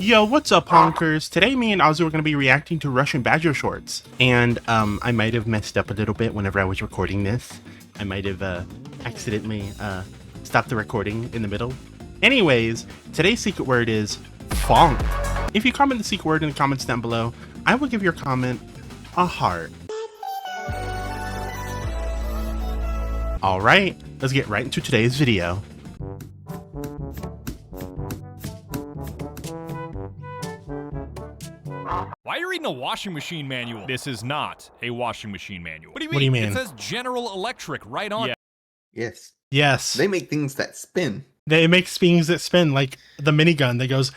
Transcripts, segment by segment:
Yo, what's up, honkers? Today, me and Azu are going to be reacting to Russian Badger shorts. And, I might have messed up a little bit whenever I was recording this. I might have, accidentally, stopped the recording in the middle. Anyways, today's secret word is Phonk. If you comment the secret word in the comments down below, I will give your comment a heart. Alright, let's get right into today's video. Why are you reading a washing machine manual? This is not a washing machine manual. What do you mean? What do you mean? It says General Electric right on it. Yes. Yes. They make things that spin. They make things that spin, like the minigun that goes...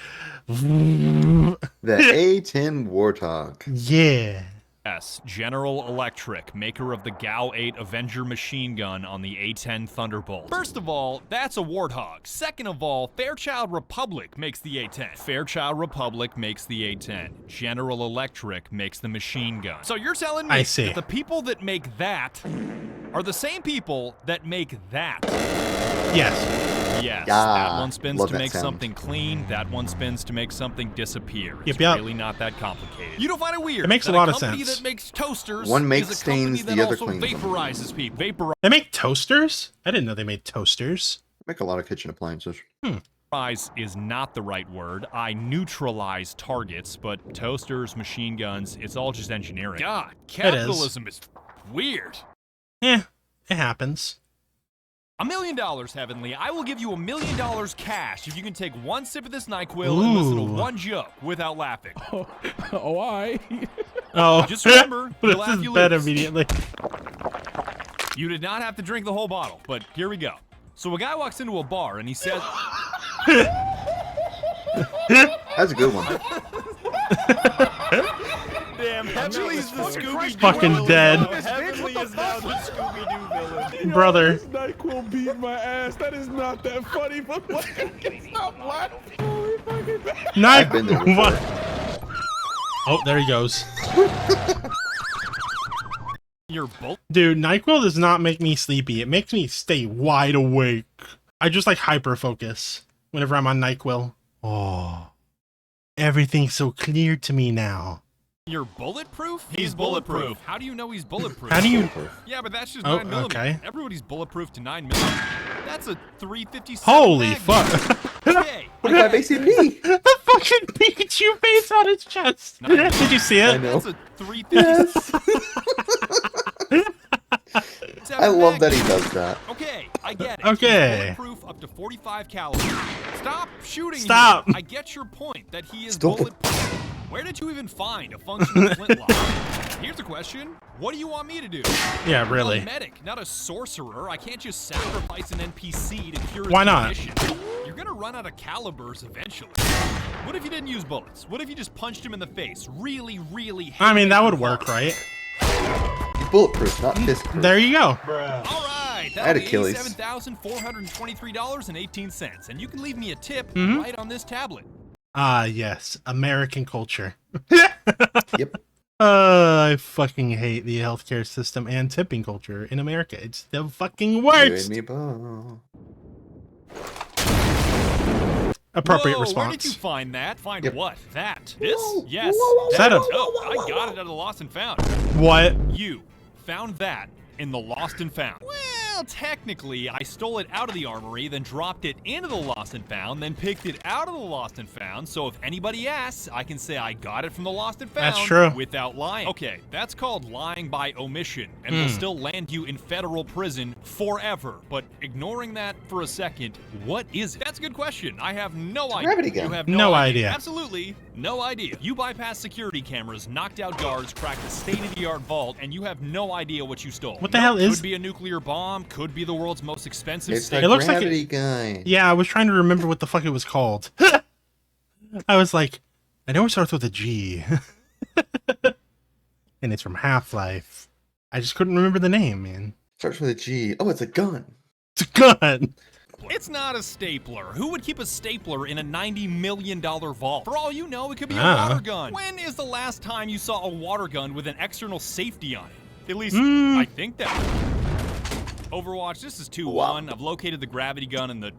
The A10 Warthog. Yeah. Yes, General Electric, maker of the GAU-8 Avenger machine gun on the A10 Thunderbolt. First of all, that's a Warthog. Second of all, Fairchild Republic makes the A10. Fairchild Republic makes the A10. General Electric makes the machine gun. So you're telling me that the people that make that are the same people that make that? Yes. Yes, that one spins to make something clean, that one spins to make something disappear. It's really not that complicated. You don't find it weird? It makes a lot of sense. A company that makes toasters one makes is a company stains, that the other also cleans them. vaporizes people. They make toasters? I didn't know they made toasters. Make a lot of kitchen appliances. Vaporize is not the right word. I neutralize targets, but toasters, machine guns, it's all just engineering. God, capitalism is weird. Yeah, it happens. $1 million, Heavenly. I will give you $1 million cash if you can take one sip of this Nyquil and listen to one joke without laughing. Oh, just remember, you this laugh, is you bad lose. immediately. You did not have to drink the whole bottle, but here we go. So a guy walks into a bar and he says... That's a good one. Damn, Heavenly's the Scooby-Doo fucking villain. dead. Heavenly is now the Scooby-Doo villain. Brother. Nyquil beat my ass. That is not that funny, but stop laughing. Holy fucking I've been there before. Oh, there he goes. You're both. Dude, NyQuil does not make me sleepy. It makes me stay wide awake. I just like hyper focus whenever I'm on NyQuil. Oh, everything's so clear to me now. You're bulletproof? He's bulletproof. How do you know he's bulletproof? How do you... Yeah, but that's just 9mm. Okay. Everybody's bulletproof to 9mm. That's a 357. Holy fuck. Okay. 45 ACP. The fucking Pikachu face on his chest. Did you see it? I know. That's a 357. I love that he does that. Okay, I get it. Okay. He's bulletproof up to 45 calories. Stop shooting. Stop. Him. I get your point that he is bulletproof. Where did you even find a functional flintlock? Here's a question. What do you want me to do? Yeah, really. I'm a medic, not a sorcerer. I can't just sacrifice an NPC to cure Why his not? condition. You're gonna run out of calibers eventually. What if you didn't use bullets? What if you just punched him in the face? Really, really I mean, that would work, right? Bulletproof, not fistproof. There you go. All right, I had that'll be Achilles. $87,423.18, and you can leave me a tip right on this tablet. Ah, yes. American culture. Yep. I fucking hate the healthcare system and tipping culture in America. It's the fucking You worst. and me both. Appropriate Whoa, response. Where did you find that? Find Yep. what? That? This? Yes. Is that a... Oh, I got it out of Lost and Found. What? You found that in the Lost and Found. Well, technically, I stole it out of the armory, then dropped it into the Lost and Found, then picked it out of the Lost and Found, so if anybody asks, I can say I got it from the Lost and Found. That's true. Without lying. Okay, that's called lying by omission, and will still land you in federal prison forever. But ignoring that for a second, what is it? That's a good question. I have no idea. Gravity gun. You have No idea. Absolutely no idea. You bypassed security cameras, knocked out guards, cracked a state-of-the-art vault, and you have no idea what you stole. What the hell is... Could be a nuclear bomb, could be the world's most expensive It's steak. the It looks like gravity gun. Yeah, I was trying to remember what the fuck it was called. I was like, I know it starts with a G. And it's from Half-Life. I just couldn't remember the name, man. Starts with a G. Oh, it's a gun. It's a gun. It's not a stapler. Who would keep a stapler in a $90 million vault? For all you know, it could be a water gun. When is the last time you saw a water gun with an external safety on it? At least, I think that. Overwatch, this is 2-1. I've located the gravity gun and the...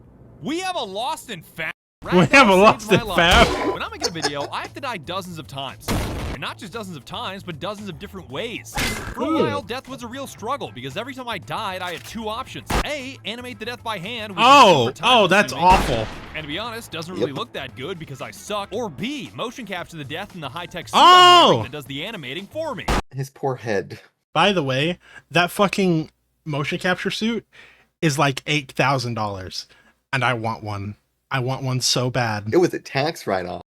We have a Lost and Found. We haven't lost it, fam. When I make a video, I have to die dozens of times. And not just dozens of times, but dozens of different ways. For a while, death was a real struggle because every time I died, I had two options. A, animate the death by hand. Which is super time that's consuming, awful. And to be honest, doesn't really look that good because I suck. Or B, motion capture the death in the high-tech suit I'm wearing that does the animating for me. His poor head. By the way, that fucking motion capture suit is like $8,000, and I want one. I want one so bad. It was a tax write-off.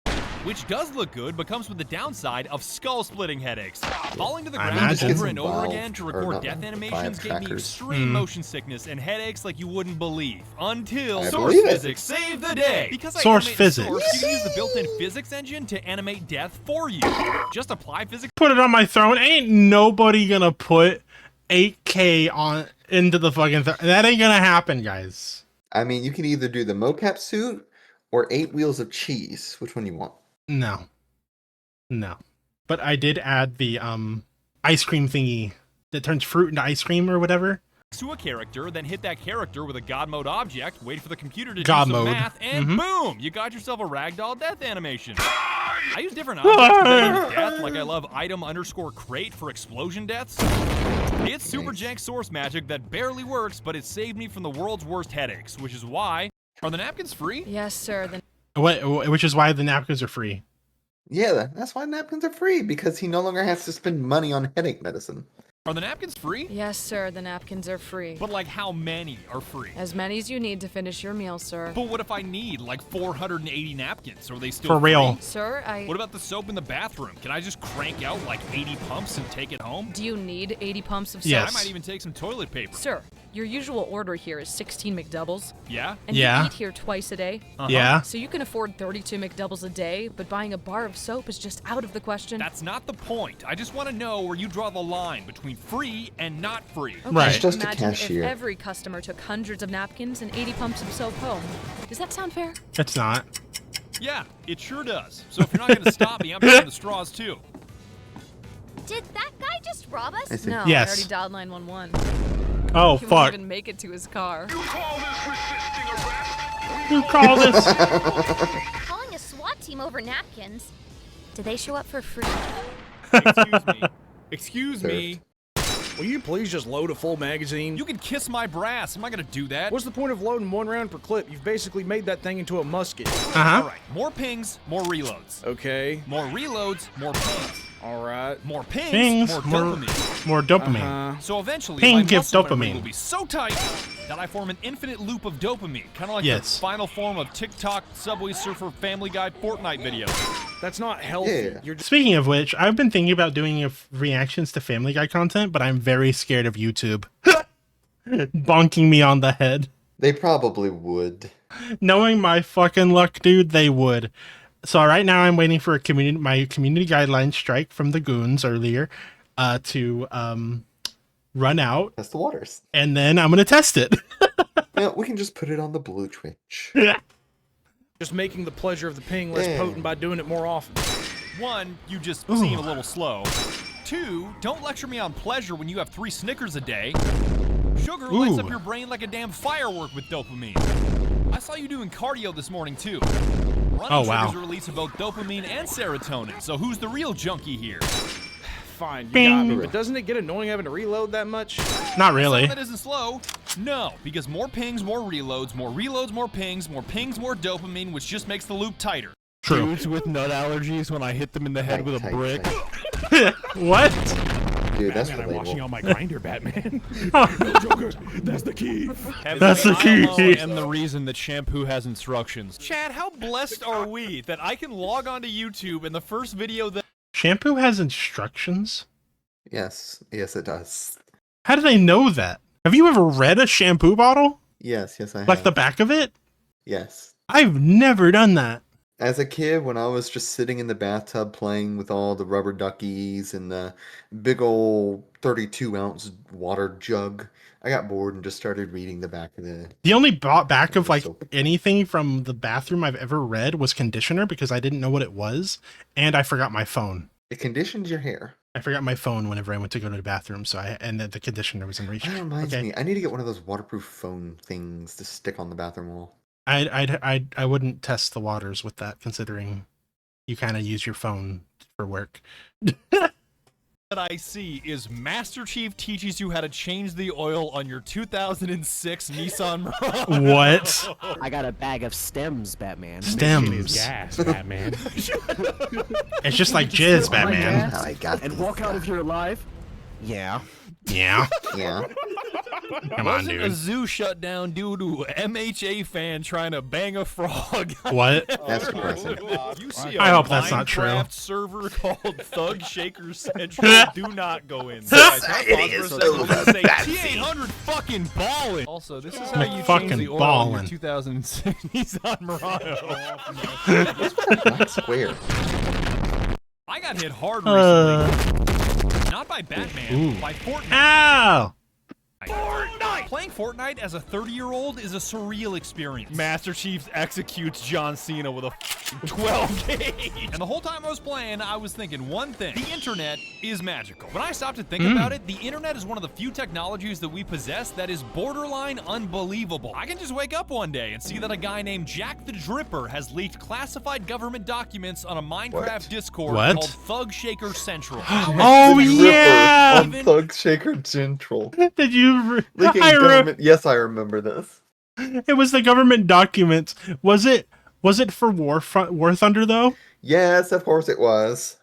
Which does look good, but comes with the downside of skull-splitting headaches. Falling to the I ground imagine. over and over Valve, again to or record not death Valve, animations gave me Firecrackers. extreme motion sickness and headaches like you wouldn't believe. Until I Source believe it. Physics saved the day! Because I Source animated Physics. Source, you can use the built-in physics engine to animate death for you. Just apply physics. Put it on my throne. Ain't nobody gonna put 8K on into the fucking that ain't gonna happen, guys. I mean, you can either do the mocap suit or 8 wheels of cheese. Which one you want? No. But I did add the ice cream thingy that turns fruit into ice cream or whatever. To a character, then hit that character with a God mode object, wait for the computer to God do some mode. math, and boom! You got yourself a ragdoll death animation. I use different objects to use death, like I love item_crate for explosion deaths. It's super jank source magic that barely works, but it saved me from the world's worst headaches, which is why... Are the napkins free? Yes, sir. Which is why the napkins are free. Yeah, that's why napkins are free, because he no longer has to spend money on headache medicine. Are the napkins free? Yes, sir. The napkins are free. But like how many are free? As many as you need to finish your meal, sir. But what if I need like 480 napkins? Are they still For real. free? Sir, What about the soap in the bathroom? Can I just crank out like 80 pumps and take it home? Do you need 80 pumps of soap? Yes. I might even take some toilet paper. Sir, your usual order here is 16 McDoubles. Yeah? And Yeah. you eat here twice a day. Yeah. So you can afford 32 McDoubles a day, but buying a bar of soap is just out of the question. That's not the point. I just want to know where you draw the line between free and not free. Okay, Right. He's just a imagine cashier. if every customer took hundreds of napkins and 80 pumps of soap home. Does that sound fair? It's not. Yeah, it sure does. So if you're not going to stop me, I'm taking the straws too. Did that guy just rob us? I see. No, Yes. I already dialed 911. Oh He won't fuck. even make it to his car. You call this? Calling a SWAT team over napkins. Did they show up for free? Excuse me. Excuse me. Will you please just load a full magazine? You can kiss my brass. Am I going to do that? What's the point of loading 1 round per clip? You've basically made that thing into a musket. Uh-huh. All right. More pings, more reloads. Okay. More reloads, more pings. All right. More pings, Pings, more more- dopamine. More dopamine. So eventually, Ping my gives muscle memory dopamine. will be so tight that I form an infinite loop of dopamine, kind of like Yes. the final form of TikTok, Subway Surfer, Family Guy, Fortnite videos. That's not healthy. Yeah. You're just Speaking of which, I've been thinking about doing reactions to Family Guy content, but I'm very scared of YouTube bonking me on the head. They probably would. Knowing my fucking luck, dude, they would. So right now I'm waiting for my community guideline strike from the goons earlier to run out, Test the waters. and then I'm gonna test it. No, we can just put it on the blue Twitch. just making the pleasure of the ping less Yeah. potent by doing it more often. One, you just seem a little slow. Two, don't lecture me on pleasure when you have 3 Snickers a day. Sugar lights up Ooh. your brain like a damn firework with dopamine. I saw you doing cardio this morning too. Running Oh, wow. triggers a release of both dopamine and serotonin, so who's the real junkie here? Fine, you got Bing. me, but doesn't it get annoying having to reload that much? Not really. Something that isn't slow? No, because more pings, more reloads, more pings, more dopamine, which just makes the loop tighter. True. Dudes with nut allergies when I hit them in the head with a Tight, brick. tight. What? Dude, that's Batman, I'm washing relatable. on my grinder, Batman. No, Joker, that's the key. That's the key. I am the reason that Shampoo has instructions. Chad, how blessed are we that I can log onto YouTube and the first video that Shampoo has instructions? Yes, yes, it does. How do they know that? Have you ever read a shampoo bottle? Yes, yes, I have. Like the back of it? Yes. I've never done that. As a kid, when I was just sitting in the bathtub playing with all the rubber duckies and the big old 32-ounce water jug, I got bored and just started reading the back of the... The only back of like Soap. anything from the bathroom I've ever read was conditioner because I didn't know what it was, and I forgot my phone. It conditions your hair. I forgot my phone whenever I went to go to the bathroom, and then the conditioner was in reach. That reminds Okay. me, I need to get one of those waterproof phone things to stick on the bathroom wall. I wouldn't test the waters with that, considering you kind of use your phone for work. That I see is Master Chief teaches you how to change the oil on your 2006 Nissan Murano. What? I got a bag of stems, Batman. Stems. Gas, Batman. It's just like jizz, Batman. I got And walk out if you're alive? Yeah. Yeah. Yeah. Come on, Wasn't a dude. zoo shut down due to a MHA fan trying to bang a frog? What? That's depressing. You see I a hope that's not true. Minecraft server called Thug Shaker Central. Do not go in. Society is Say T800 fucking ballin'. Also, this is how you Fucking change the oil ballin'. on your 2006 Nissan Murano. Black square. I got hit hard recently. Not by Batman, by Fortnite. Ow! Playing Fortnite as a 30-year-old is a surreal experience. Master Chief executes John Cena with a 12 gauge. And the whole time I was playing, I was thinking one thing. The internet is magical. When I stopped to think about it, the internet is one of the few technologies that we possess that is borderline unbelievable. I can just wake up one day and see that a guy named Jack the Dripper has leaked classified government documents on a Minecraft Discord What? called Thug Shaker Central. Oh, yeah! On Thug Shaker Central. Did you... Leaking government. Yes, I remember this. It was the government documents. Was it for War Thunder, though? Yes, of course it was.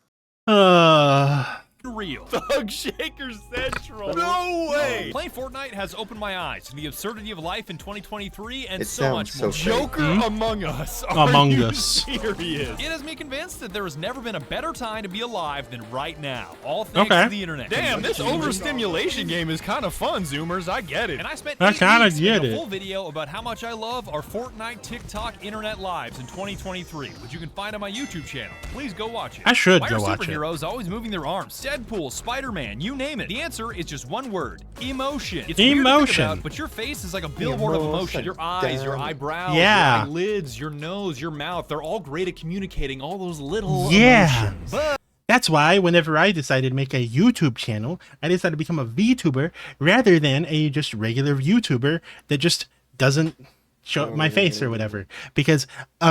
Real. Thug Shaker Central. No way. Playing Fortnite has opened my eyes to the absurdity of life in 2023 and It so much sounds more. so fake. Joker Among Us. Are Among you Us. serious? It has me convinced that there has never been a better time to be alive than right now. All thanks Okay. to the internet. Damn, this overstimulation game is kind of fun, Zoomers. I get it. And I spent I 8 kinda weeks get making a it. full video about how much I love our Fortnite, TikTok, internet lives in 2023, which you can find on my YouTube channel. Please go watch it. I should Why go are watch it. superheroes always moving their arms? Deadpool, Spider-Man, you name it. The answer is just one word: emotion. It's weird to think Emotion. about, but your face is like a billboard of emotion. Your eyes, your eyebrows, Yeah. your eyelids, your nose, your mouth, they're all great at communicating all those little Yeah. emotions. But That's why whenever I decided to make a YouTube channel, I decided to become a VTuber rather than a just regular YouTuber that just doesn't show my face or whatever. Because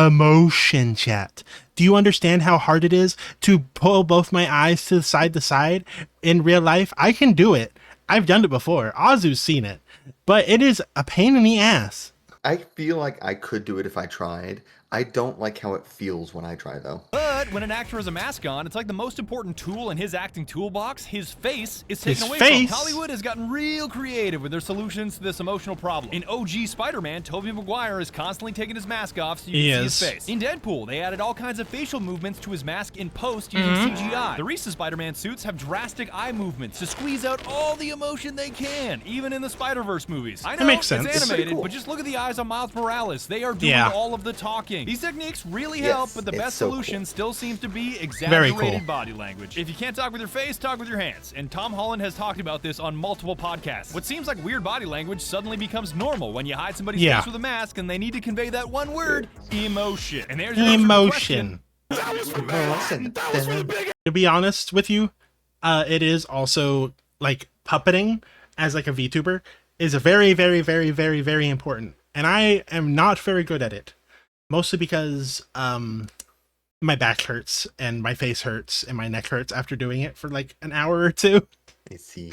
emotion, chat. Do you understand how hard it is to pull both my eyes to side in real life? I can do it. I've done it before. Azu's seen it. But it is a pain in the ass. I feel like I could do it if I tried. I don't like how it feels when I try, though. But when an actor has a mask on, it's like the most important tool in his acting toolbox. His face is taken His away face? from. Hollywood has gotten real creative with their solutions to this emotional problem. In OG Spider-Man, Tobey Maguire is constantly taking his mask off so you He can is. see his face. In Deadpool, they added all kinds of facial movements to his mask in post using CGI. The recent Spider-Man suits have drastic eye movements to squeeze out all the emotion they can, even in the Spider-Verse movies. I know makes sense. it's It's pretty animated, cool. but just look at the eyes on Miles Morales. They are doing Yeah. all of the talking. These techniques really Yes, help, but the it's best so solution cool. still seems to be Very exaggerated cool. body language. If you can't talk with your face, talk with your hands. And Tom Holland has talked about this on multiple podcasts. What seems like weird body language suddenly becomes normal when you hide somebody's Yeah. face with a mask and they need to convey that one word, emotion. And there's your answer to the question. Emotion. To be honest with you, it is also like puppeting as like a VTuber is a very, very, very, very, very important. And I am not very good at it. Mostly because my back hurts and my face hurts and my neck hurts after doing it for like an hour or two. I see.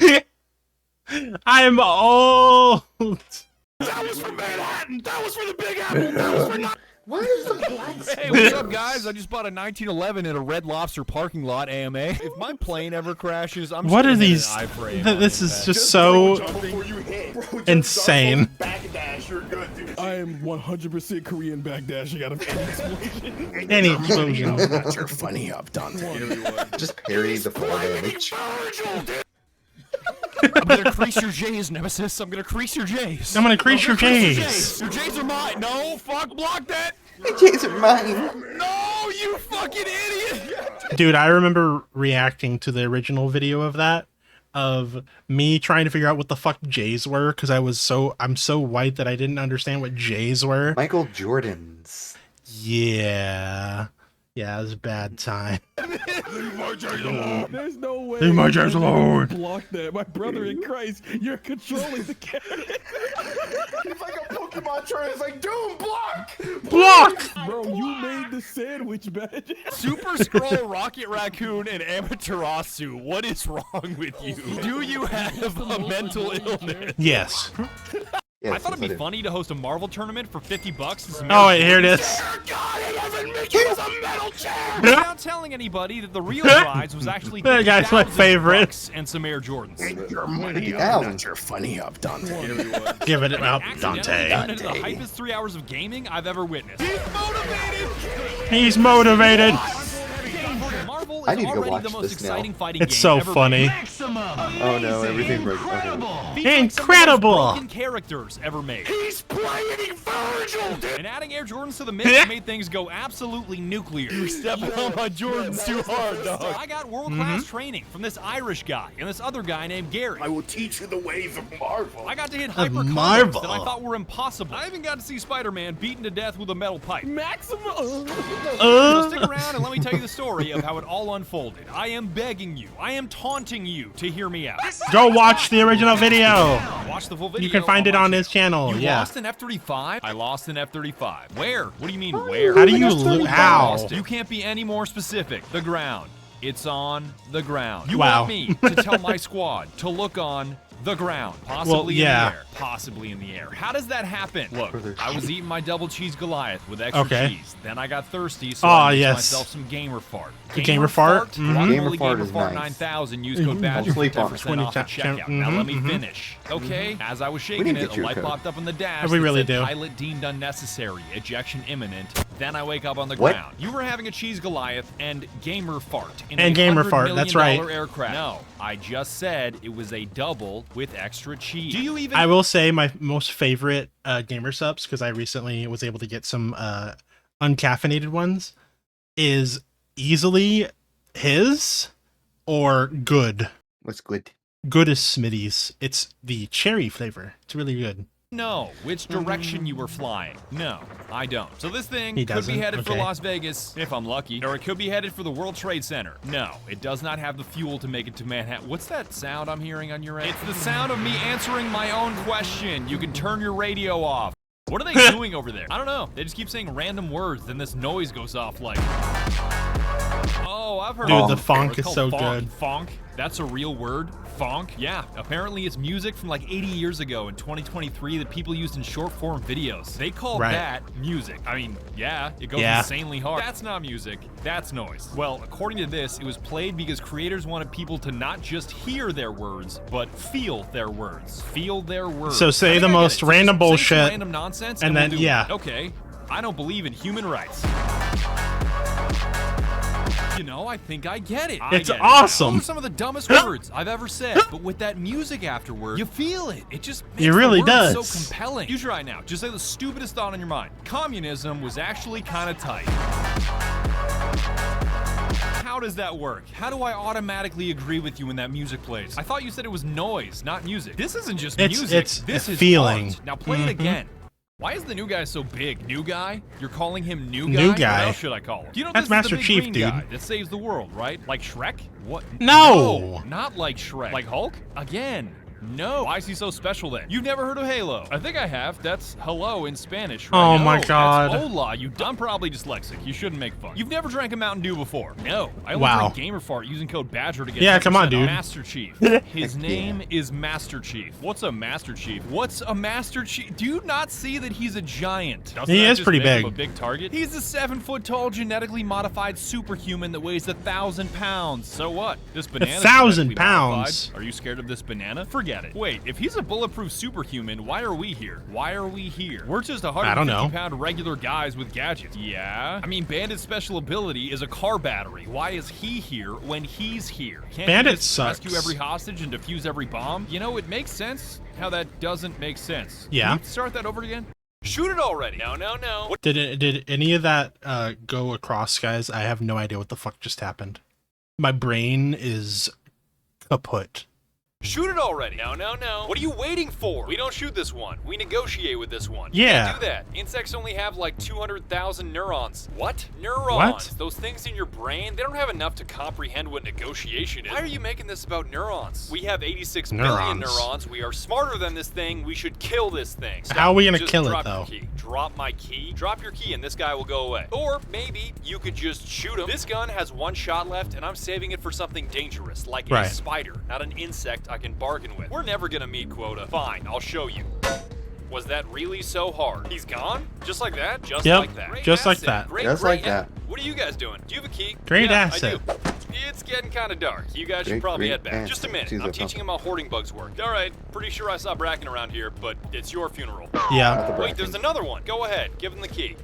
I'm old. Why is the black Hey, what's up, guys? I just bought a 1911 at a Red Lobster parking lot AMA. If my plane ever crashes, I'm just What gonna are hit an these? iframe on This it, is man. just so insane. I am 100% Korean backdashing out of any explosion. Any explosion. You're funny up, Dante. Just parry the fall damage. I'm gonna crease your J's, Nemesis. I'm gonna crease your J's. I'm gonna crease your J's. Your J's are mine. No, fuck, block that. Jays are mine. No, you fucking idiot. Dude, I remember reacting to the original video of that, of me trying to figure out what the fuck J's were, because I'm so white that I didn't understand what J's were. Michael Jordan's. Yeah. Yeah, it was a bad time. There's no way. Leave my J's alone. Block that. My brother in Christ, you're controlling the camera. It's like a Pokemon. Come on, Troy. It's like, Doom, block! Block! Bro, you made the sandwich, Badger. Super Scroll, Rocket Raccoon, and Amaterasu. What is wrong with you? Do you have a mental illness? Yes. Yes, I thought it'd be yes, I do. funny to host a Marvel tournament for $50. Oh, wait, here it is. Without telling anybody that the real prize was actually That guy's my favorite. $50 and some Air Jordans. Your money up, not your funny up, Dante. Give it up, Accidentally Dante. turned into the hypest 3 hours of gaming I've ever witnessed. He's motivated. Marvel I is need to go already watch the most this now. exciting fighting It's game so ever funny. made. Oh no, everything breaks. Okay. Featuring some of the most Incredible. broken characters ever made. He's playing Virgil, dude. And adding Air Jordans to the mix made things go absolutely nuclear. You stepping on my Jordans too hard, dog. I got world-class training from this Irish guy and this other guy named Gary. I will teach you the ways of Marvel. I got to hit hyper combos Marvel. that I thought were impossible. I even got to see Spider-Man beaten to death with a metal pipe. Maximum. So stick around and let me tell you the story of how it all unfolded. I am begging you, I am taunting you to hear me out. Go watch the original video. Watch the full video. You can find it my on his channel. channel. You Yeah. lost an F-35? I lost an F-35. Where? What do you mean, where? How do you how? Lost it. You can't be any more specific. The ground. It's on the ground. You Wow. want me to tell my squad to look on the ground, possibly yeah. in the air, possibly in the air. How does that happen? Look, Further I was eating my double cheese Goliath with extra Okay. cheese. Then I got thirsty, so Ah, I mixed yes. myself some gamer fart. Gamer fart? Mhm. Guacamole Gamer fart is Fart nice. 9000. Use code BADGER for sleep on it. 10% off at 20%. checkout. Now let me Mhm, finish. Okay, as I was shaking need to it, get a your light code. popped up on the dash. We that really said, do. Pilot deemed unnecessary. Ejection imminent. Then I wake up on the What? ground. You were having a cheese Goliath and gamer fart in And a gamer $100 fart, that's million right. aircraft. No, I just said it was a double with extra cheese. Do you even? I will say my most favorite gamer subs, because I recently was able to get some uncaffeinated ones, is easily his or good. What's good? Good is Smitty's. It's the cherry flavor. It's really good. know which direction you were flying. No, I don't. So this thing He could doesn't? be headed for Okay. Las Vegas, if I'm lucky, or it could be headed for the World Trade Center. No, it does not have the fuel to make it to Manhattan. What's that sound I'm hearing on your end? It's the sound of me answering my own question. You can turn your radio off. What are they doing over there? I don't know. They just keep saying random words, then this noise goes off like... Oh, I've heard Dude, of the it before. Phonk It's is called so Phonk. good. Phonk? That's a real word? Phonk? Yeah, apparently it's music from like 80 years ago in 2023 that people used in short form videos. They call Right. that music. I mean, yeah, it goes Yeah. insanely hard. That's not music, that's noise. Well, according to this, it was played because creators wanted people to not just hear their words, but feel their words. Feel their words. So say I think the I get most it. So random just say some bullshit, random nonsense, and we'll then- do it. yeah. Okay, I don't believe in human rights. You know, I think I get it. It's I get awesome. It. Those are some of the dumbest words I've ever said. But with that music afterward, you feel it. It just makes It really the words does. so compelling. You try it now. Just say the stupidest thought on your mind. Communism was actually kind of tight. How does that work? How do I automatically agree with you when that music plays? I thought you said it was noise, not music. This isn't just It's- music. it's This a is feeling. art. Now play it Mhm. again. Why is the new guy so big? New guy? You're calling him new guy? New guy. What else should I call him? You know That's this is Master the big Chief, green dude. guy that saves the world, right? Like Shrek? What? No! Not like Shrek. Like Hulk? Again. No. Why is he so special then? You've never heard of Halo? I think I have. That's hello in Spanish, right? Oh No, my God. That's hola. I'm probably dyslexic. You shouldn't make fun. You've never drank a Mountain Dew before? No. I only Wow. drink Gamer Fart using code BADGER to get Yeah, come on, 10% off. dude. Master Chief. His name is Master Chief. What's a Master Chief? What's a Master Chief? Do you not see that he's a giant? Doesn't He that is just pretty make him big. a big target? He's a 7-foot-tall, genetically modified superhuman that weighs 1,000 pounds. So what? This banana. 1,000 pounds. Are you scared of this banana? Forget it. Wait, if he's a bulletproof superhuman, why are we here? Why are we here? We're just I don't know. 150-pound regular guys with gadgets. Yeah? I mean, Bandit's special ability is a car battery. Why is he here when he's here? Can't Bandit he just sucks. rescue every hostage and defuse every bomb? You know, it makes sense how that doesn't make sense. Yeah. Can you start that over again? Shoot it already. No, no, no. Did any of that go across, guys? I have no idea what the fuck just happened. My brain is kaput. Shoot it already. No, no, no. What are you waiting for? We don't shoot this one. We negotiate with this one. Yeah. You can't do that. Insects only have like 200,000 neurons. What? Neurons. Those things in your brain, they don't have enough to comprehend what negotiation is. Why are you making this about neurons? We have 86 billion neurons. We are smarter than this thing. We should kill this thing. Stop. How are we gonna Just kill it, drop though? Your key. Drop my key. Drop your key and this guy will go away. Or maybe you could just shoot him. This gun has one shot left and I'm saving it for something dangerous, like a spider, not an insect I can bargain with. We're never gonna meet quota. Fine, I'll show you. Was that really so hard? He's gone? Just like that? Just like that. Great just like asset. that. Great, Just great like that. What are you guys doing? Do you have a key? Great yeah, asset. I do. It's getting kind of dark. You guys should probably head back. Just a minute. I'm teaching him how hoarding bugs work. All right. Pretty sure I saw Bracken around here, but it's your funeral. Yeah. Wait, there's another one. Go ahead. Give him the key.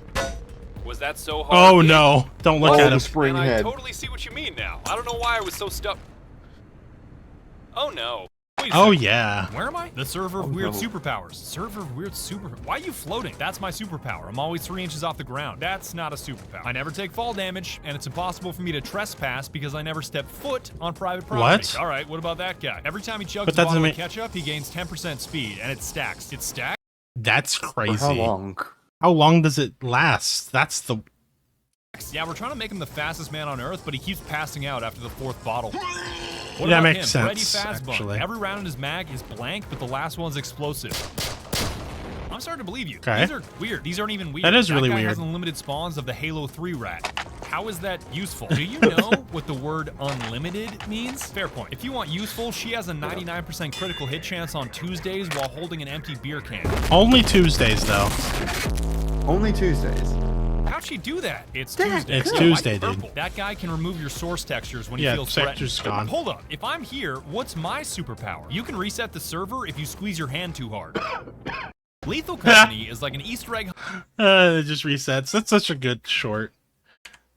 Was that so hard? Oh no! Don't look at him. Spring And I head. totally see what you mean now. I don't know why I was so stuck. Oh no. Wait a Oh second. yeah. Where am I? The server of weird superpowers. Server of weird super. Why are you floating? That's my superpower. I'm always 3 inches off the ground. That's not a superpower. I never take fall damage, and it's impossible for me to trespass because I never step foot on private property. What? All right, what about that guy? Every time he chugs But a that bottle doesn't of ketchup, he gains 10% speed, and it stacks. It stacks? That's crazy. For how long? How long does it last? That's the. Yeah, we're trying to make him the fastest man on Earth, but he keeps passing out after the 4th bottle. What That about makes him? Freddy sense, Fazbun. actually. Every round in his mag is blank, but the last one's explosive. I'm starting to believe you. Okay. These are weird. These aren't even weird. That is really guy weird. has unlimited spawns of the Halo 3 rat. How is that useful? Do you know what the word unlimited means? Fair point. If you want useful, she has a 99% critical hit chance on Tuesdays while holding an empty beer can. Only Tuesdays though. Only Tuesdays. How'd she do that? It's Tuesday. It's Yeah, Tuesday, purple. dude. That guy can remove your source textures when he Yeah, feels threatened. textures gone. Hold up. If I'm here, what's my superpower? You can reset the server if you squeeze your hand too hard. Lethal Company is like an Easter egg. It just resets. That's such a good short.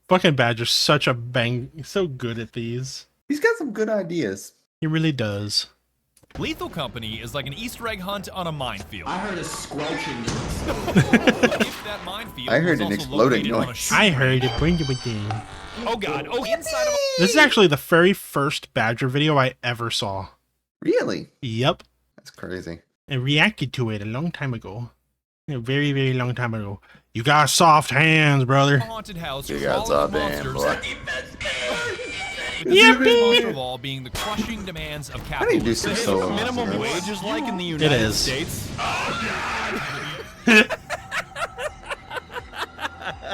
Fucking Badger's such a bang. He's so good at these. He's got some good ideas. He really does. Lethal Company is like an Easter egg hunt on a minefield. I heard a squelching noise. If that minefield I heard was an also exploding located on a noise. shooting I heard it. Bring it again. Oh god. Oh, inside of a... This is actually the very first Badger video I ever saw. Really? Yep. That's crazy. I reacted to it a long time ago. A very, very long time ago. You got soft hands, brother. haunted house You got crawling with some damn monsters. boy. With the biggest monster of all being the crushing demands of How do you do capitalism. some solo Minimum monsters? wage is like in the United is. States.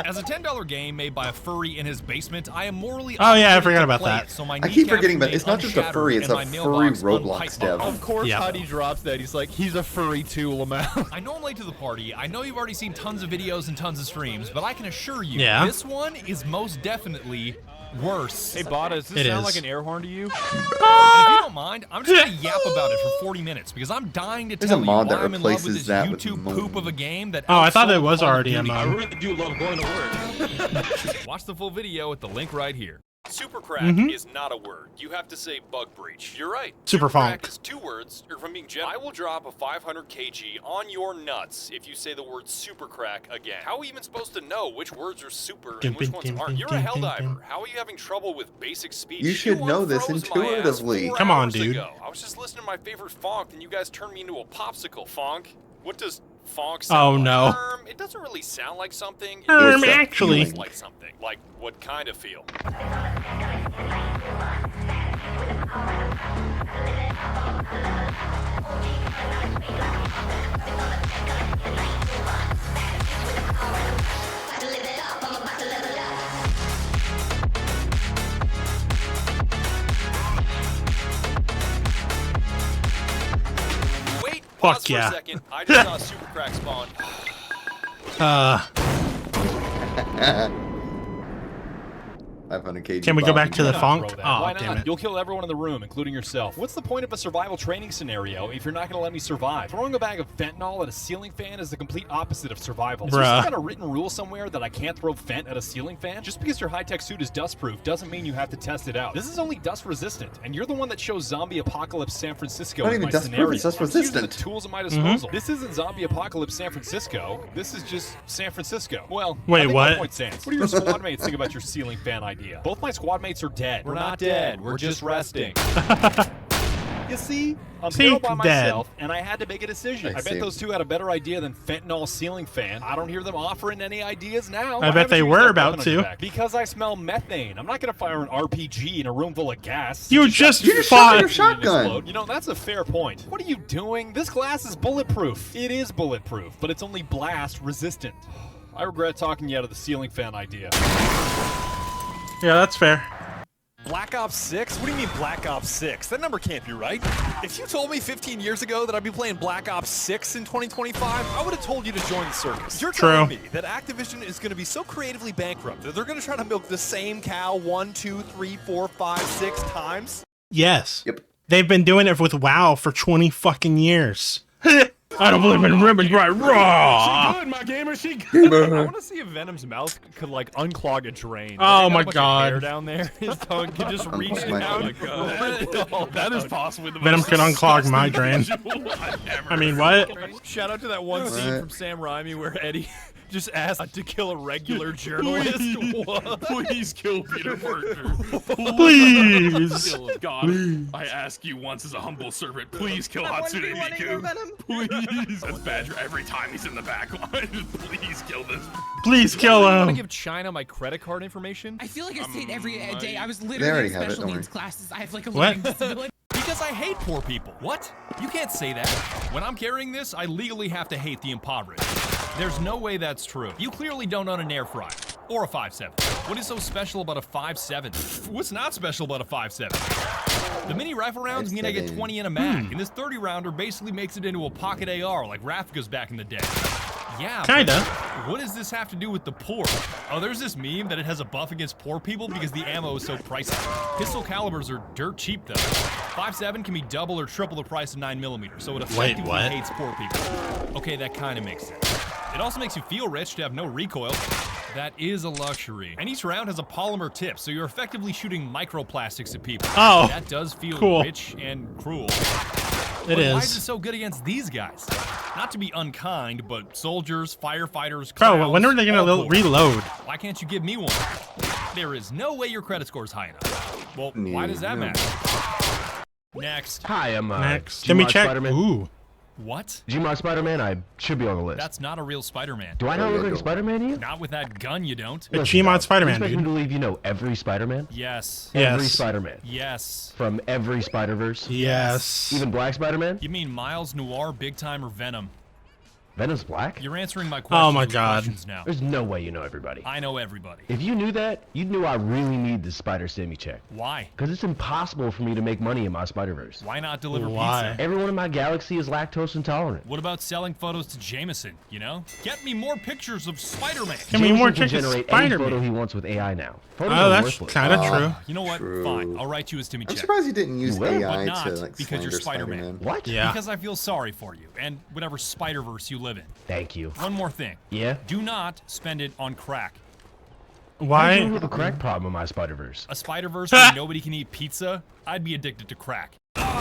As a $10 game made by a furry in his basement, I am morally Oh, yeah, I obligated forgot to about play that. it, so my I keep kneecaps forgetting, but remain it's not just a unshattered furry, it's and a my furry mailbox Roblox unpiped. dev. Of course, Yeah. Huddy drops that. He's like, he's a furry too, Lamau. I know I'm late to the party. I know you've already seen tons of videos and tons of streams, but I can assure you, Yeah. this one is most definitely worse. Hey, Bada, does this It sound is. like an air horn to you? And if you don't mind, I'm just gonna yap about it for 40 minutes because I'm dying to There's tell a you mod why that I'm in love with replaces this that with YouTube moan. poop of a game that Oh, I thought outsold it was Call of already a Duty. mod. really do love going to work. Watch the full video at the link right here. Super crack is not a word. You have to say bug breach. You're right. Super crack Phonk. is 2 words. Or from being I will drop a 500 kg on your nuts if you say the word super crack again. How are we even supposed to know which words are super and which ones aren't? You're a helldiver. How are you having trouble with basic speech? You should know this unfroze my ass intuitively. 4 Come on, hours dude. ago. I was just listening to my favorite Phonk and you guys turned me into a popsicle. Phonk? What does Phonk sound Oh, like? no. It doesn't really sound like something. It It's a Actually. feeling. like something. Like what kind of feel? Wait, Fuck pause for yeah. a second. I just saw a super crack spawn. 500 kg. Can we go back to the Why not, Phonk? bro, then? Oh, Why damn not? it. You'll kill everyone in the room, including yourself. What's the point of a survival training scenario if you're not going to let me survive? Throwing a bag of fentanyl at a ceiling fan is the complete opposite of survival. Is there some Bruh. kind of written rule somewhere that I can't throw fent at a ceiling fan? Just because your high-tech suit is dust-proof doesn't mean you have to test it out. This is only dust-resistant, and you're the one that chose Zombie Apocalypse San Francisco Not as even my dust-proof, scenario. it's dust I'm just using the resistant. tools at my disposal. This isn't Zombie Apocalypse San Francisco. This is just San Francisco. Well, Wait, I think what? my point stands. What do your squad mates think about your ceiling fan idea? Both my squad mates are dead. We're not dead. We're just resting. You see? I'm See, here all by dead. myself, and I had to make a decision. I I bet see. those two had a better idea than fentanyl ceiling fan. I don't hear them offering any ideas now. I Why bet haven't they you used were that about weapon on your to. back? Because I smell methane. I'm not gonna fire an RPG in a room full of gas. You just You just fought. shot your shotgun. Explode. You know, that's a fair point. What are you doing? This glass is bulletproof. It is bulletproof, but it's only blast resistant. I regret talking you out of the ceiling fan idea. Yeah, that's fair. Black Ops 6? What do you mean Black Ops 6? That number can't be right. If you told me 15 years ago that I'd be playing Black Ops 6 in 2025, I would have told you to join the circus. You're telling me that Activision is going to be so creatively bankrupt that they're going to try to milk the same cow 1, 2, 3, 4, 5, 6 times? Yes. Yep. They've been doing it with WoW for 20 fucking years. I don't believe in ribbons right raw. She good, my gamer. She good. I want to see if Venom's mouth could like unclog a drain. Oh He's got my a bunch of God. hair down there. His tongue could just reach Oh my down. God. That is possibly the Venom most can unclog my drain. visual I've ever I mean, what? Shout out to that one scene What? from Sam Raimi where Eddie just asked to kill a regular journalist. What? Please kill Peter Parker. Please. Kill him. God, I ask you once as a humble servant, please kill Hatsune Miku. Please. That's Badger every time he's in the back line. Please kill this. Please kill I want to him. give China my credit card information I feel like I say it every day. I was already literally in have it, special don't needs worry. classes. I have like a What? learning disability. because I hate poor people. What? You can't say that. When I'm carrying this, I legally have to hate the impoverished. There's no way that's true. You clearly don't own an air fryer or a 5.7. What is so special about a 5.7? What's not special about a 5.7? The mini rifle rounds mean I get 20 in a mag, and this 30 rounder basically makes it into a pocket AR like Rafka's back in the day. Yeah, Kinda. but what does this have to do with the poor? Oh, there's this meme that it has a buff against poor people because the ammo is so pricey. Pistol calibers are dirt cheap though. 5.7 can be double or triple the price of 9mm, so it effectively what? hates poor people. Okay, that kind of makes sense. It also makes you feel rich to have no recoil. That is a luxury. And each round has a polymer tip, so you're effectively shooting microplastics at people. Oh, That does feel cool. rich and cruel. It But is. why is it so good against these guys? Not to be unkind, but soldiers, firefighters, Bro, clowns, when are they all gonna poor. reload? Why can't you give me one? There is no way your credit score is high enough. Well, why does that No. matter? Next. Hi, I'm Next. Let me Gmod check. Spider-Man. Ooh. What? Gmod Spider-Man, I should be on the list. That's not a real Spider-Man. Do I not look like Spider-Man to you? Not with that gun, you don't. A Listen, Gmod dog, Spider-Man, you expect me dude. to believe you know every Spider-Man? Yes. Every Yes. Spider-Man. Yes. From every Spider-Verse? Yes. Even Black Spider-Man? You mean Miles, Noir, Big Time, or Venom? Venom's black? You're answering my questions. Oh my with God. questions now. There's no way you know everybody. I know everybody. If you knew that, you'd know I really need the Spider Stimmy check. Why? Because it's impossible for me to make money in my Spider-Verse. Why not deliver Why? pizza? Everyone in my galaxy is lactose intolerant. What about selling photos to Jameson, you know? Get me more pictures of Spider-Man. Give me more Jameson can chicks generate any photo Spider-Man. he wants with AI now. Photos Oh, are that's worthless. kind of true. You know what? True. Fine. I'll write you a Stimmy I'm check. surprised you didn't use will, AI but not to like because you're slander Spider-Man. Spider-Man. What? Yeah. Because I feel sorry for you and whatever Spider-Verse you live in. Thank you. One more thing. Yeah? Do not spend it on crack. I Why? have a crack problem in my Spider-Verse. A Spider-Verse where nobody can eat pizza? I'd be addicted to crack.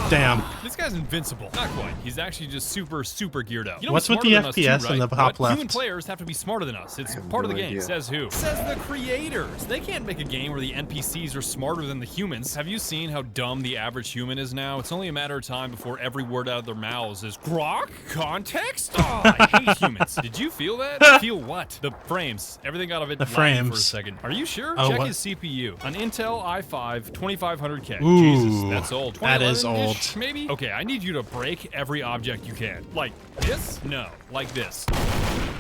Damn. This guy's invincible. Not quite. He's actually just super geared up. You know What's with smarter the than us too, FPS right? in the top But Human left? players have to be smarter than us. It's have part of the no game. idea. Says who? Says the creators. They can't make a game where the NPCs are smarter than the humans. Have you seen how dumb the average human is now? It's only a matter of time before every word out of their mouths is grok? Context? Oh, I hate humans. Did you feel that? Feel what? The frames. Everything out of it The laggy for a frames. second. Are you sure? Oh, Check what? his CPU. An Intel i5 2500K. Ooh, Jesus, that's old. that is 2011-ish, old. Maybe? Okay, I need you to break every object you can. Like this? No, like this.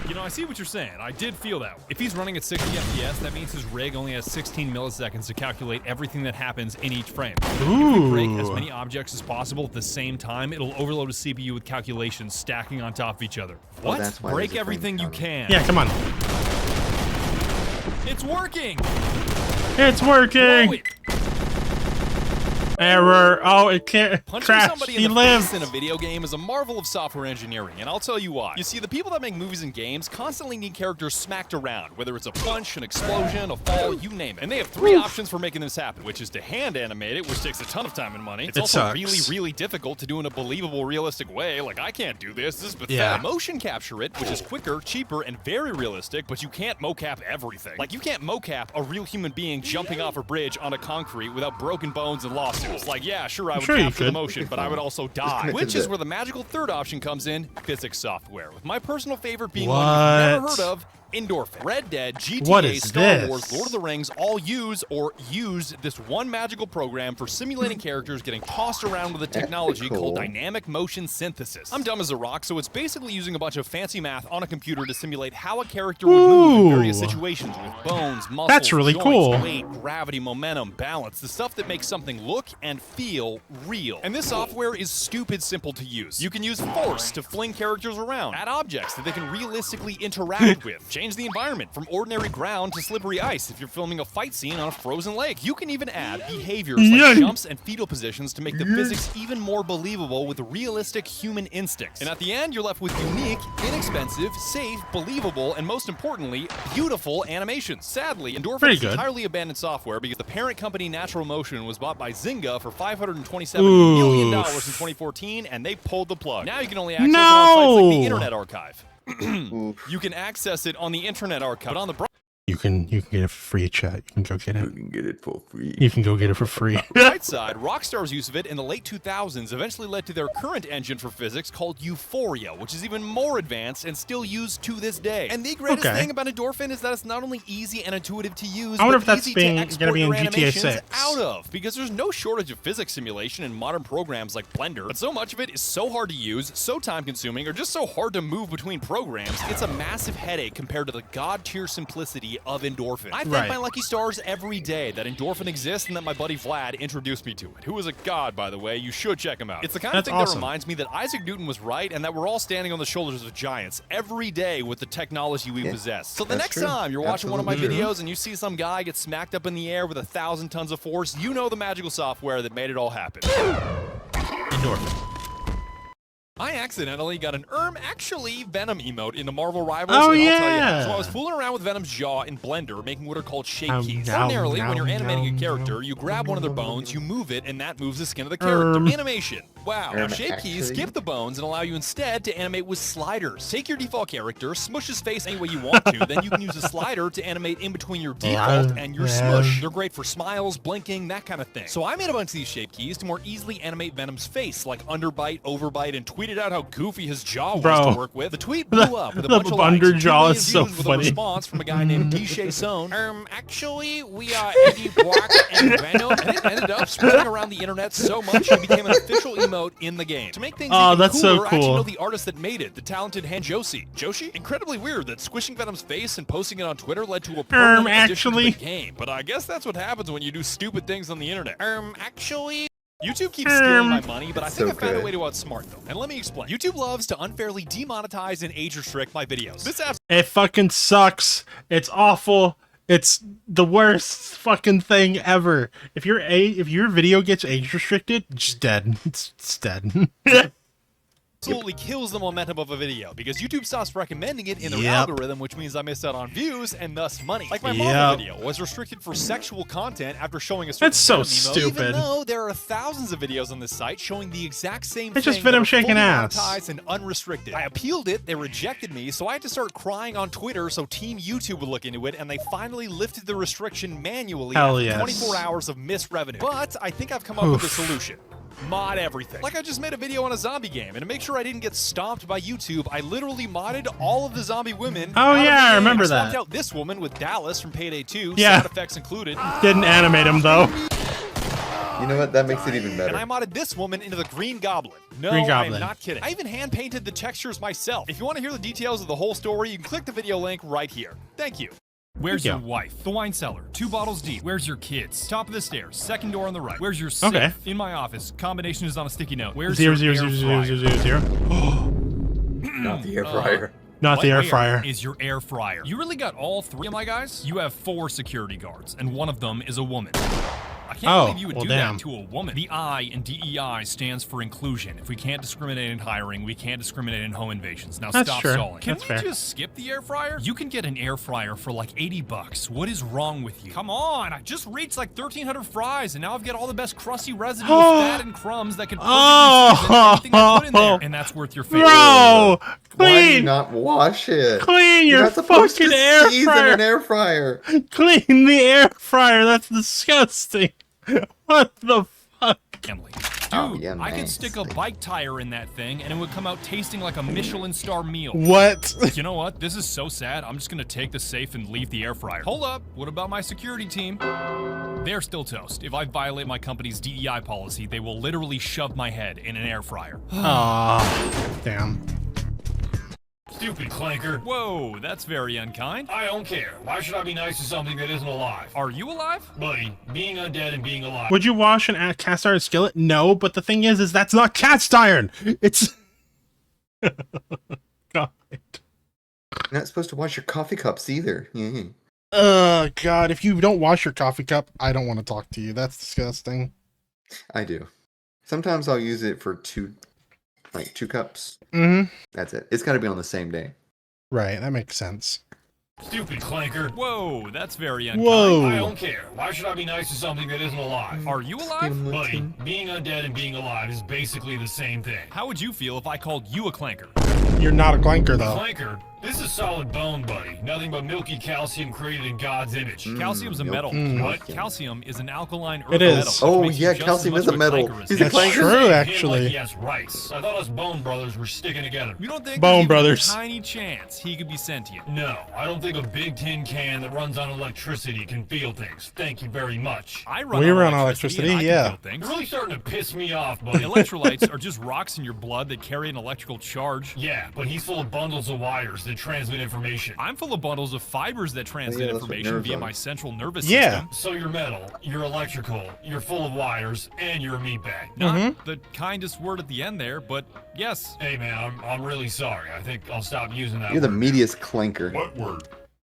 You know, I see what you're saying. I did feel that. If he's running at 60 FPS, that means his rig only has 16 milliseconds to calculate everything that happens in each frame. If we break as Ooh. many objects as possible at the same time, it'll overload a CPU with calculations stacking on top of each other. What? that's why Break there's a frame everything you counter. can. Yeah, come on. It's working! It's working. Blow it. Error. Oh, it can't. Punching Crash. somebody He in the lives. face in a video game is a marvel of software engineering, and I'll tell you why. You see, the people that make movies and games constantly need characters smacked around, whether it's a punch, an explosion, a fall, you name it. And they have three options for making this happen, which is to hand animate it, which takes a ton of time and money. It's It also sucks. really difficult to do in a believable, realistic way. Like, I can't do this. This is pathetic. Yeah. Motion capture it, which is quicker, cheaper, and very realistic, but you can't mocap everything. Like, you can't mocap a real human being jumping off a bridge on a concrete without broken bones and lawsuits. rules. Like, yeah, sure, I would sure you capture the could. motion, but I would also die. connect Which to is the- where the magical third option comes in, physics software. With my personal favorite being What? one you've never heard of, Endorphin. Red Dead, GTA, What is Star this? Wars, Lord of the Rings all use or used this one magical program for simulating characters getting tossed around with a technology Cool. called dynamic motion synthesis. I'm dumb as a rock, so it's basically using a bunch of fancy math on a computer to simulate how a character would move in various Ooh. situations with bones, muscles, That's really joints, cool. weight, gravity, momentum, balance, the stuff that makes something look and feel real. And this software is stupid simple to use. You can use force to fling characters around, add objects that they can realistically interact with, change the environment from ordinary ground to slippery ice if you're filming a fight scene on a frozen lake. You can even add behaviors like jumps and fetal positions to make the physics even more believable with realistic human instincts. And at the end, you're left with unique, inexpensive, safe, believable, and most importantly, beautiful animations. Sadly, Endorphin Pretty is good. entirely abandoned software because the parent company Natural Motion was bought by Zynga for $527 million in Oof. 2014, and they pulled the plug. Now you can only access it on sites like the No. Internet Archive. You can access it on the Internet Archive, but on the You can get it for free, chat. You can go get it. can get it for free. You can go get it for free. bright side, Rockstar's use of it in the late 2000s eventually led to their current engine for physics called Euphoria, which is even more advanced and still used to this day. And the greatest Okay. thing about Endorphin is that it's not only easy and intuitive to use, I wonder but if that's easy being- to gonna export be in your GTA animations 6. out of, because there's no shortage of physics simulation in modern programs like Blender, but so much of it is so hard to use, so time-consuming, or just so hard to move between programs, it's a massive headache compared to the god-tier simplicity of Endorphin. I thank Right. my lucky stars every day that Endorphin exists and that my buddy Vlad introduced me to it, who is a god, by the way. You should check him out. It's the kind That's of thing awesome. that reminds me that Isaac Newton was right and that we're all standing on the shoulders of giants every day with the technology we possess. So the that's next true. time you're watching one of my Absolutely true. videos and you see some guy get smacked up in the air with 1,000 tons of force, you know the magical software that made it all happen. Endorphin. I accidentally got an actually Venom emote into Marvel Rivals, Oh, and I'll tell you yeah. how. So I was fooling around with Venom's jaw in Blender, making what are called shape keys. Nom, Ordinarily, when you're nom, animating nom, a character, you grab one of their bones, you move it, and that moves the skin of the character. Animation. Wow. Now, shape keys Actually. skip the bones and allow you instead to animate with sliders. Take your default character, smush his face any way you want to, then you can use a slider to animate in between your default and your smush. They're great for smiles, blinking, that kind of thing. So I made a bunch of these shape keys to more easily animate Venom's face, like underbite, overbite, and tweeted out how goofy his jaw was Bro. to work with. The tweet blew up with a The bunch of likes. under and 2 jaw million is so views with funny. a response from a guy named DJ Sohn. Actually, we are Eddie Brock and Venom, and it ended up spreading around the internet so much it became an official emote in the game. To make things Oh, even that's so cooler, I actually cool. know the artist that made it, the talented Joshi. Incredibly weird that squishing Venom's face and posting it on Twitter led to a permanent addition to actually. the game. But I guess that's what happens when you do stupid things on the internet. Actually. YouTube keeps stealing my money, but I think So I found a good. way to outsmart them. And let me explain. YouTube loves to unfairly demonetize and age restrict my videos. This app's It fucking sucks. It's awful. It's the worst fucking thing ever. If your video gets age restricted, it's dead. It's dead. absolutely kills the momentum of a video because YouTube stops recommending it in their Yep. algorithm, which means I missed out on views and thus money. Like my Marvel Yep. video was restricted for sexual content after showing a certain That's so Venom emote, even stupid. though there are thousands of videos on this site showing the exact same It's thing. just Venom that are shaking fully ass. monetized and unrestricted. I appealed it, they rejected me, so I had to start crying on Twitter so Team YouTube would look into it, and they finally lifted the restriction manually Hell after yes. 24 hours of missed revenue. But I think I've come up with a Oof. solution. Mod everything. Like I just made a video on a zombie game, and to make sure I didn't get stomped by YouTube, I literally modded all of the zombie women. Oh, out of yeah, the I game. remember swapped that. out this woman with Dallas from Payday 2, Yeah. sound effects included. Didn't animate him though. You know what? That makes it even And I better. modded this woman into the Green Goblin. No, Green I'm Goblin. not kidding. I even hand-painted the textures myself. If you want to hear the details of the whole story, you can click the video link right here. Thank you. Where's Yeah. your wife? The wine cellar. 2 bottles deep. Where's your kids? Top of the stairs. Second door on the right. Where's your safe? Okay. In my office. Combination is on a sticky note. Where's Zero your zero air zero zero fryer? zero zero zero. Not the air fryer. Not the air Where fryer. is your air fryer? You really got all 3 of my guys? You have 4 security guards, and one of them is a woman. I can't Oh, believe you would well, do damn. that to a woman. The I in DEI stands for inclusion. If we can't discriminate in hiring, we can't discriminate in home invasions. Now That's stop true. stalling. Can That's we fair. just skip the air fryer? You can get an air fryer for like $80. What is wrong with you? Come on, I just reached like 1,300 fries, and now I've got all the best crusty residue of fat and crumbs that can perfectly season anything I put in there, and that's worth your favorite. Bro, Why do you clean, not wash it? clean You're your not supposed fucking to air season fryer. an air fryer. Clean the air fryer. That's disgusting. What the family. Oh, Dude, yeah, I could nice. stick a bike tire in that thing and it would come out tasting like a Michelin star meal. What? You know what? This is so sad. I'm just gonna take the safe and leave the air fryer. Hold up. What about my security team? They're still toast. If I violate my company's DEI policy, they will literally shove my head in an air fryer. Aw, damn. Stupid clanker. Whoa, that's very unkind. I don't care. Why should I be nice to something that isn't alive? Are you alive? Buddy, being undead and being alive. Would you wash an cast iron skillet? No, but the thing is that's not cast iron. It's God. You're not supposed to wash your coffee cups either. Yeah. God, if you don't wash your coffee cup, I don't want to talk to you. That's disgusting. I do. Sometimes I'll use it for two cups. Mm-hmm. That's it. It's got to be on the same day. Right, that makes sense. Stupid clanker. Whoa, that's very unkind. Whoa. I don't care. Why should I be nice to something that isn't alive? Are you alive? Buddy, being undead and being alive is basically the same thing. How would you feel if I called you a clanker? You're not a clanker, though. Clanker? This is solid bone, buddy. Nothing but milky calcium created in God's image. Calcium's a metal. What? Calcium is an alkaline earth It is. metal. which Oh, makes you yeah, just calcium as is a much metal. clanker as He's a him. That's clanker. true, Him actually. like yes, rice. I thought us bone brothers were sticking together. You don't think Bone there's even brothers. a tiny chance he could be sentient? No, I don't think a big tin can that runs on electricity can feel things. Thank you very much. I run We on run on electricity, electricity, and I yeah. can feel You're things. really starting to piss me off, buddy. Electrolytes are just rocks in your blood that carry an electrical charge. Yeah, but he's full of bundles of wires that transmit information. I'm full of bundles of fibers that transmit Yeah, that's what information nerves via are. my central nervous Yeah. system. So you're metal, you're electrical, you're full of wires, and you're a meatbag. Not the kindest word at the end there, but yes. Hey man, I'm really sorry. I think I'll stop using that You're the word. meatiest clanker. What word?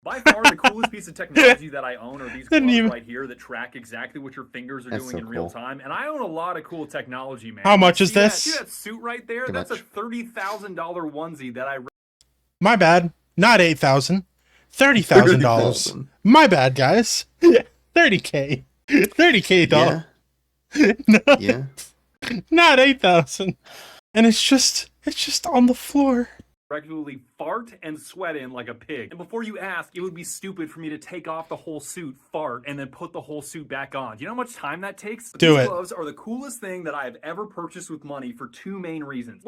By far, the coolest piece of technology that I own are these Didn't gloves even- right here that track exactly what your fingers are That's doing so in real cool. time. And I own a lot of cool technology, man. How much is See that- this? See that suit right there? Too That's much. a $30,000 onesie that I My bad. Not 8,000. $30,000. $30,000. My bad, guys. 30K. 30K dollars. No, Yeah. not 8,000. And it's just on the floor. regularly fart and sweat in like a pig. And before you ask, it would be stupid for me to take off the whole suit, fart, and then put the whole suit back on. Do you know how much time that takes? Do These it. gloves are the coolest thing that I have ever purchased with money for two main reasons.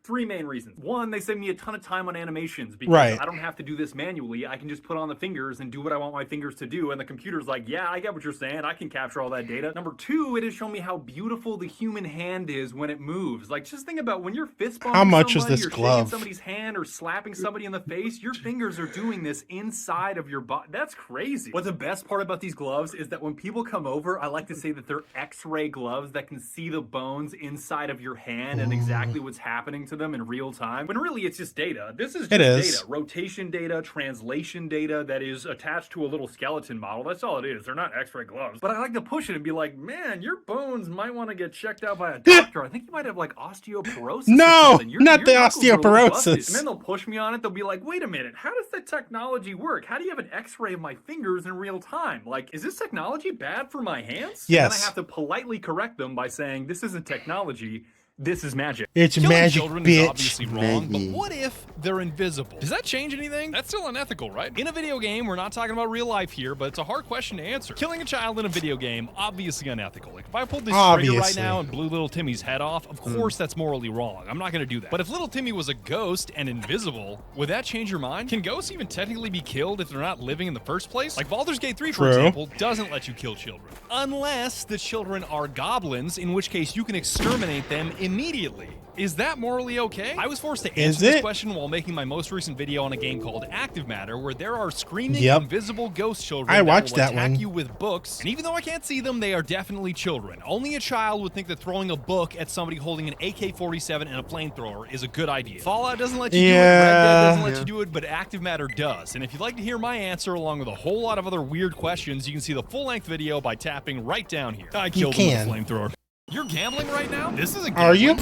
Three main reasons. One, they save me a ton of time on animations because Right. I don't have to do this manually. I can just put on the fingers and do what I want my fingers to do, and the computer's like, yeah, I get what you're saying. I can capture all that data. Number two, it has shown me how beautiful the human hand is when it moves. Like, just think about when you're fist bumping How much is somebody, this or shaking glove? somebody's hand or slapping somebody in the face, your fingers are doing this inside of your body. That's crazy. What's the best part about these gloves is that when people come over, I like to say that they're X-ray gloves that can see the bones inside of your hand and exactly what's happening to them in real time. When really it's just data. This is just data. Rotation data, translation data that is attached to a little skeleton model. That's all it is. They're not X-ray gloves. But I like to push it and be like, man, your bones might want to get checked out by a doctor. I think you might have like osteoporosis. No, or something. Your not the knuckles are really osteoporosis. busted. And then they'll push me on it. They'll be like, wait a minute, how does the technology work? How do you have an X-ray of my fingers in real time? Like, is this technology bad for my hands? Yes. And then I have to politely correct them by saying, this isn't technology. This is magic. It's Killing magic, children is bitch. obviously wrong, but what if they're invisible? Does that change anything? That's still unethical, right? In a video game, we're not talking about real life here, but it's a hard question to answer. Killing a child in a video game, obviously unethical. Like, if I pulled this trigger right now and blew little Timmy's head off, of course that's morally wrong. I'm not gonna do that. But if little Timmy was a ghost and invisible, would that change your mind? Can ghosts even technically be killed if they're not living in the first place? Like Baldur's Gate 3, for True. example, doesn't let you kill children. Unless the children are goblins, in which case you can exterminate them immediately. Is that morally okay? I was forced to answer this question while making my most recent video on a game called Active Matter, where there are screaming, invisible ghost children I watched that will that attack one. you with books. And even though I can't see them, they are definitely children. Only a child would think that throwing a book at somebody holding an AK-47 and a flamethrower is a good idea. Fallout doesn't let you do it, Red Dead doesn't let you do it, but Active Matter does. And if you'd like to hear my answer along with a whole lot of other weird questions, you can see the full-length video by tapping right down here. I killed him with a flamethrower. You're gambling right now? This isn't gambling. Are you?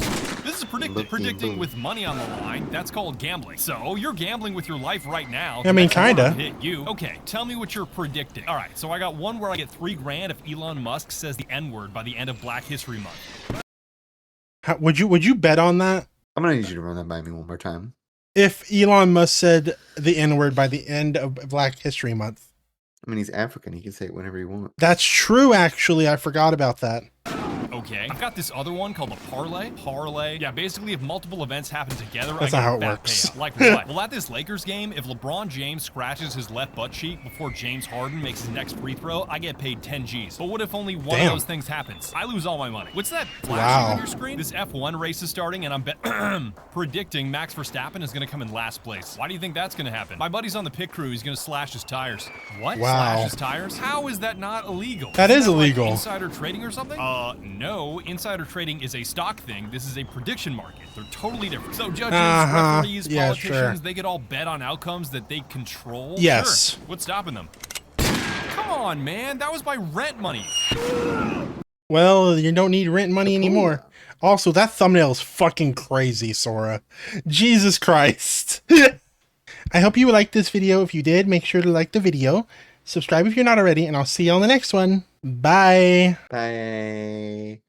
This is predicting with money on the line. That's called gambling. So you're gambling with your life right now. I mean, That's gonna kinda. hit you. Okay, tell me what you're predicting. All right, so I got one where I get $3,000 if Elon Musk says the N-word by the end of Black History Month. Would you bet on that? I'm gonna need you to run that by me one more time. If Elon Musk said the N-word by the end of Black History Month. I mean, he's African. He can say it whenever he wants. That's true, actually. I forgot about that. Okay. I've got this other one called a parlay. Parlay. Yeah, basically if multiple events happen together, That's I not how get it a fat works. payout. Like what? Well, at this Lakers game, if LeBron James scratches his left butt cheek before James Harden makes his next free throw, I get paid 10 G's. But what if only one Damn. of those things happens? I lose all my money. What's that flashing Wow. on your screen? This F1 race is starting, and I'm predicting Max Verstappen is going to come in last place. Why do you think that's going to happen? My buddy's on the pit crew. He's going to slash his tires. What? Wow. Slash his tires? How is that not illegal? That is Isn't like illegal. insider trading or something? No. Insider trading is a stock thing. This is a prediction market. They're totally different. So judges, referees, Yeah, politicians, sure. they could all bet on outcomes that they control. Yes. Sure. What's stopping them? Come on, man. That was my rent money. Well, you don't need rent money anymore. Also, that thumbnail is fucking crazy, Sora. Jesus Christ. I hope you liked this video. If you did, make sure to like the video. Subscribe if you're not already, and I'll see you on the next one. Bye. Bye.